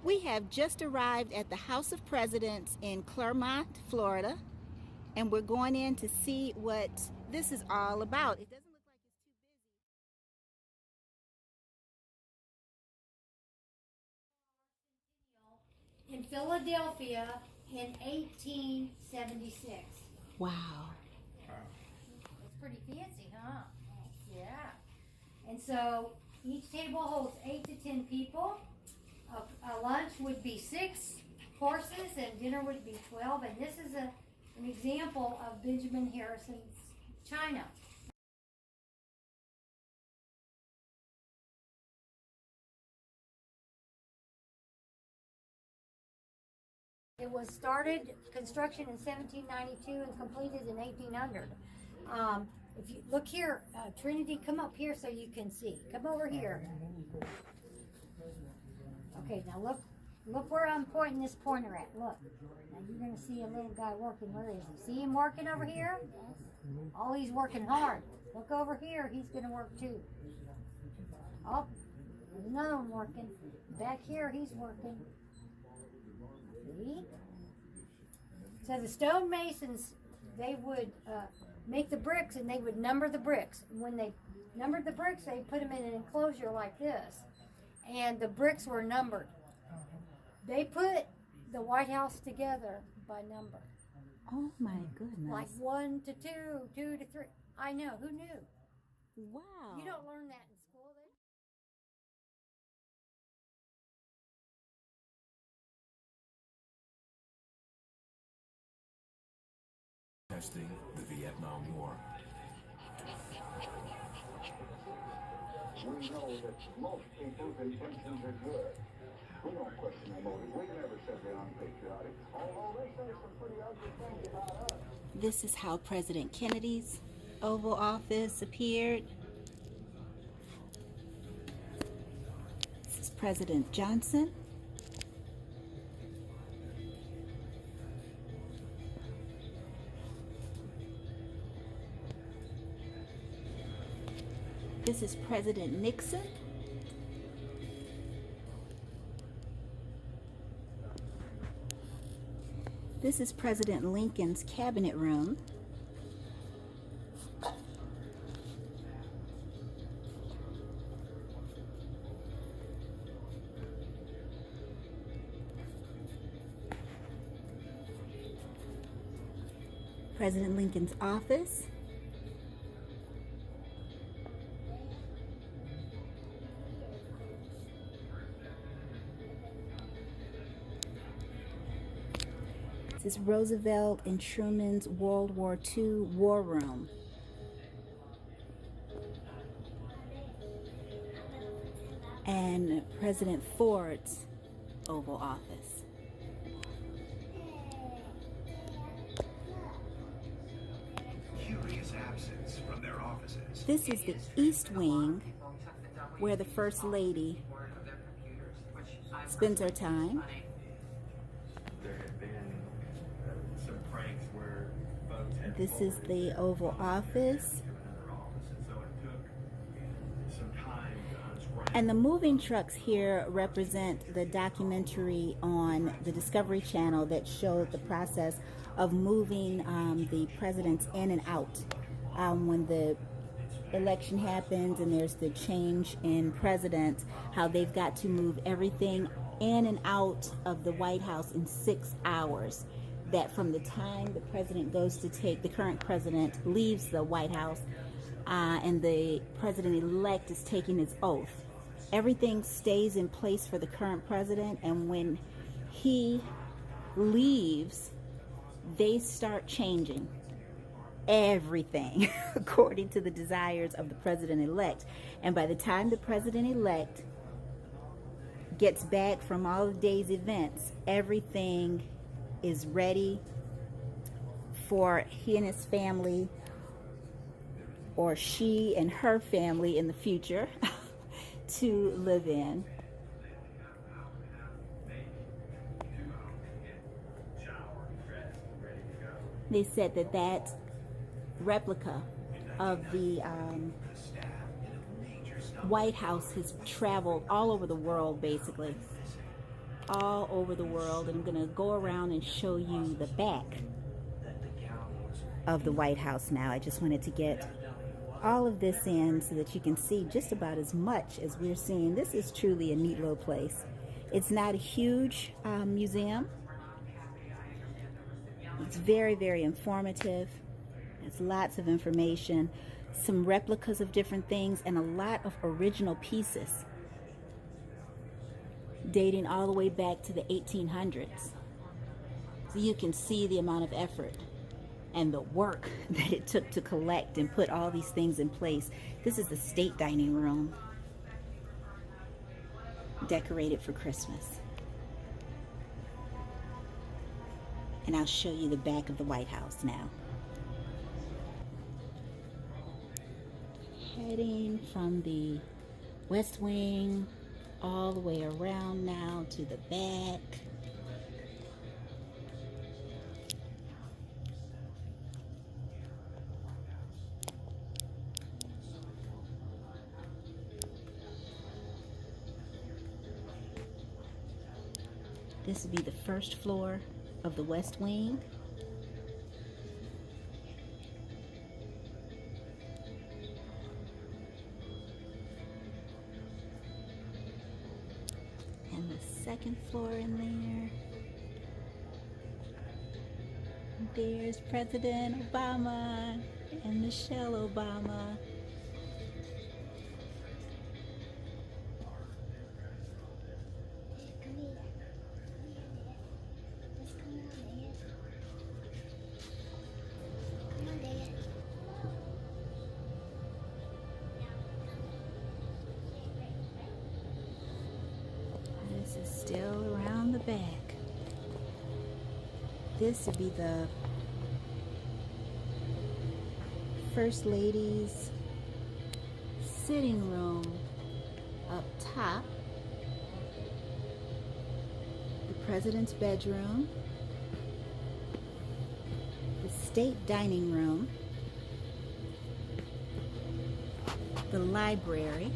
We have just arrived at the House of Presidents in Clermont, Florida, and we're going in to see what this is all about. It doesn't look like it's too busy. In Philadelphia in 1876. Wow. It's pretty fancy, huh? Yeah. And so each table holds 8 to 10 people. A lunch would be 6 courses and dinner would be 12. And this is an example of Benjamin Harrison's China. It was started construction in 1792 and completed in 1800. If you look here, Trinity, come up here so you can see. Come over here. Okay, now look where I'm pointing this pointer at. Look. Now you're going to see a little guy working. Where is he? See him working over here? Oh, he's working hard. Look over here. He's going to work too. Oh, there's another one working. Back here, he's working. See? So the stonemasons, they would make the bricks and they would number the bricks. When they numbered the bricks, they put them in an enclosure like this. And the bricks were numbered. They put the White House together by number. Oh my goodness. Like 1 to 2, 2 to 3. I know, who knew? Wow. You don't learn that in school. Testing the Vietnam War. We know that most people's intentions are good. We don't question their motives. We never said they're unpatriotic. Although they say some pretty ugly things about us. This is how President Kennedy's Oval Office appeared. This is President Johnson. This is President Nixon. This is President Lincoln's cabinet room. President Lincoln's office. This is Roosevelt and Truman's World War II War Room. And President Ford's Oval Office. Curious absence from their offices. This is the East Wing, where the First Lady spends her time. There have been some pranks where folks had This is the Oval Office. another office, and so it took some time to unscramble. And the moving trucks here represent the documentary on the Discovery Channel that showed the process of moving the presidents in and out. When the election happens and there's the change in presidents, how they've got to move everything in and out of the White House in 6 hours. That from the time the president goes to take, the current president leaves the White House and the president-elect is taking his oath, everything stays in place for the current president, and when he leaves, they start changing everything according to the desires of the president-elect. And by the time the president-elect gets back from all of the day's events, everything is ready for he and his family, or she and her family in the future, to live in. They said that that replica of the White House has traveled all over the world, basically. all over the world, and I'm going to go around and show you the back of the White House now. I just wanted to get all of this in so that you can see just about as much as we're seeing. This is truly a neat little place. It's not a huge museum. It's very, very informative. There's lots of information, some replicas of different things, and a lot of original pieces dating all the way back to the 1800s. So you can see the amount of effort and the work that it took to collect and put all these things in place. This is the state dining room, decorated for Christmas. And I'll show you the back of the White House now. Heading from the West Wing all the way around now to the back. This would be the first floor of the West Wing. And the second floor in there. There's President Obama and Michelle Obama. This is still around the back. This would be the First Lady's sitting room up top. The President's bedroom. The state dining room. The library.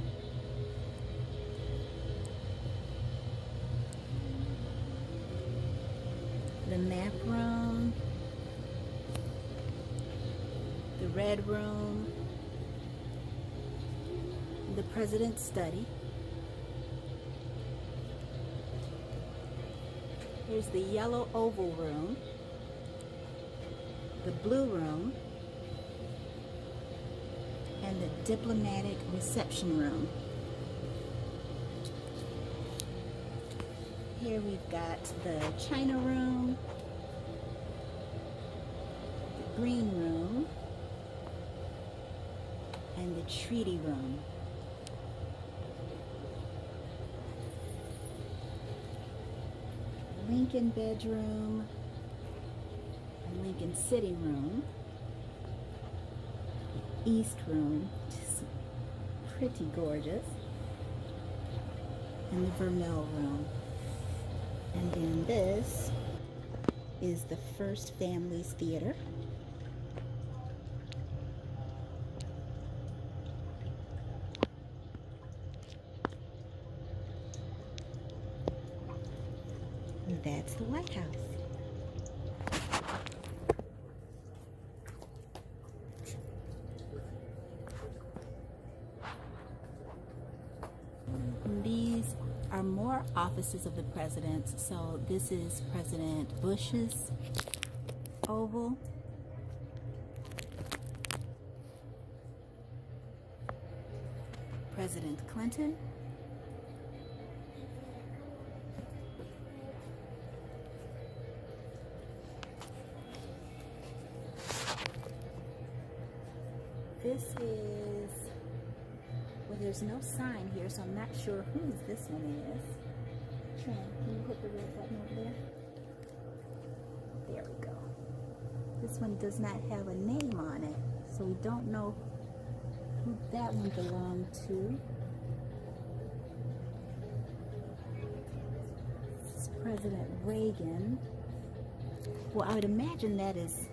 The map room, the red room, the president's study. Here's the yellow oval room, the blue room, and the diplomatic reception room. Here we've got the China room, the green room, and the treaty room. Lincoln bedroom, and Lincoln sitting room, East room, just pretty gorgeous, and the Vermeil room. And then this is the First Family's Theater. And that's the White House. These are more offices of the presidents. So this is President Bush's oval. President Clinton. This is, well, there's no sign here, so I'm not sure whose this one is. Tran, can you hit the red button over there? There we go. This one does not have a name on it, so we don't know who that one belonged to. This is President Reagan. Well, I would imagine that is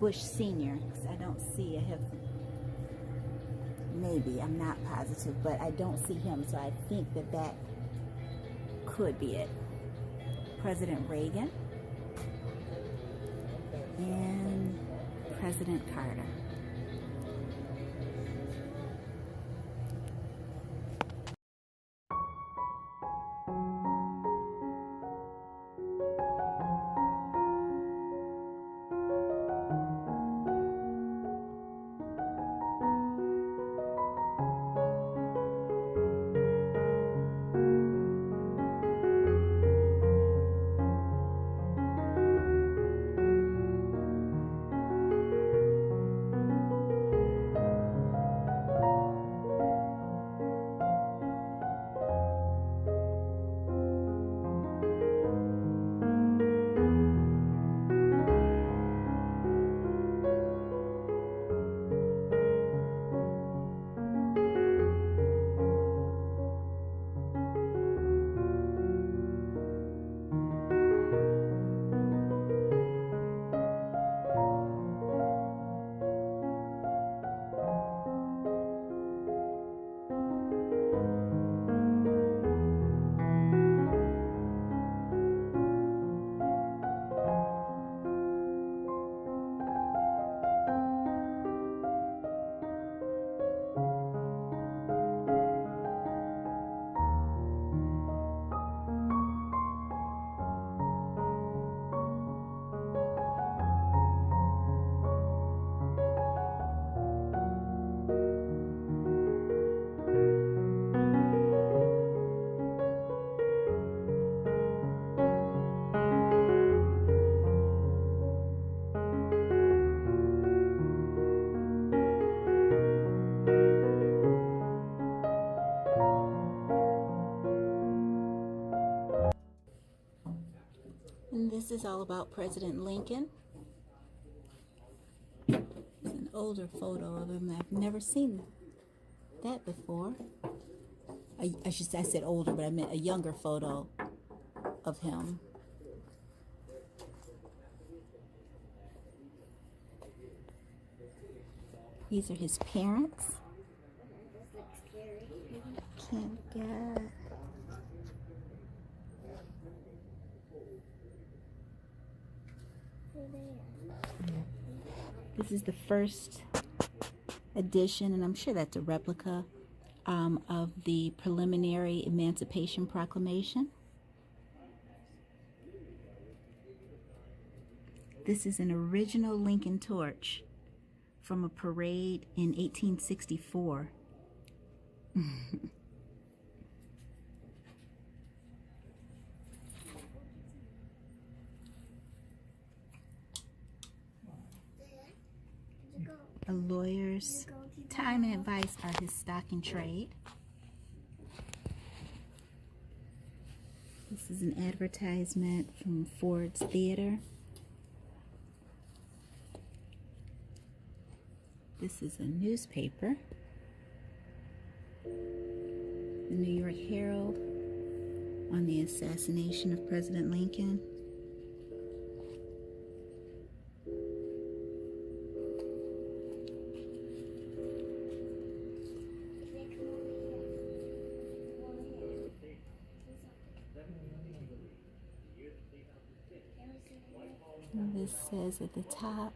Bush Sr., because I don't see, I have, maybe, I'm not positive, but I don't see him, so I think that that could be it. President Reagan and President Carter. And this is all about President Lincoln. It's an older photo of him. I've never seen that before. I said older, but I meant a younger photo of him. These are his parents. Can't get. This is the first edition, and I'm sure that's a replica of the preliminary Emancipation Proclamation. This is an original Lincoln torch from a parade in 1864. A lawyer's time and advice are his stock and trade. This is an advertisement from Ford's Theater. This is a newspaper. The New York Herald on the assassination of President Lincoln. And this says at the top,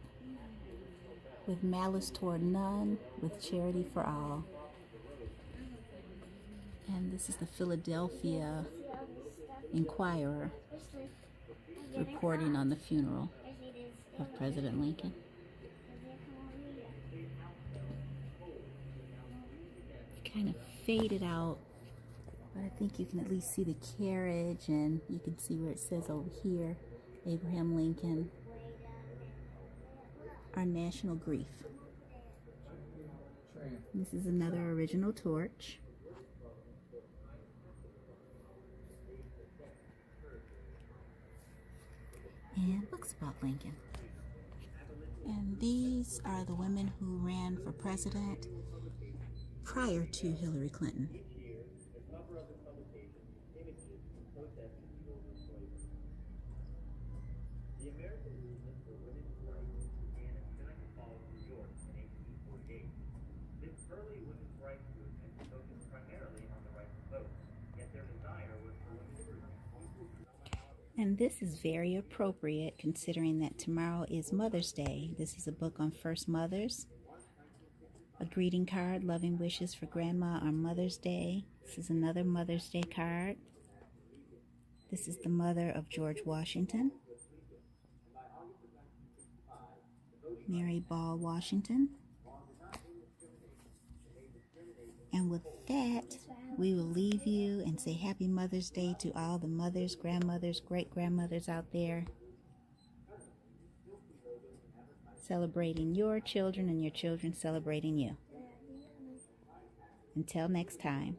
with malice toward none, with charity for all. And this is the Philadelphia Inquirer reporting on the funeral of President Lincoln. Kind of faded out, but I think you can at least see the carriage, and you can see where it says over here, Abraham Lincoln, our national grief. This is another original torch. And books about Lincoln. And these are the women who ran for president prior to Hillary Clinton. The American movement for women's rights began in Seneca Falls, New York in 1848. This early women's rights movement focused primarily on the right to vote, yet their desire was for women to And this is very appropriate considering that tomorrow is Mother's Day. This is a book on first mothers. A greeting card, loving wishes for Grandma on Mother's Day. This is another Mother's Day card. This is the mother of George Washington, Mary Ball Washington. And with that, we will leave you and say Happy Mother's Day to all the mothers, grandmothers, great-grandmothers out there, celebrating your children and your children celebrating you. Until next time.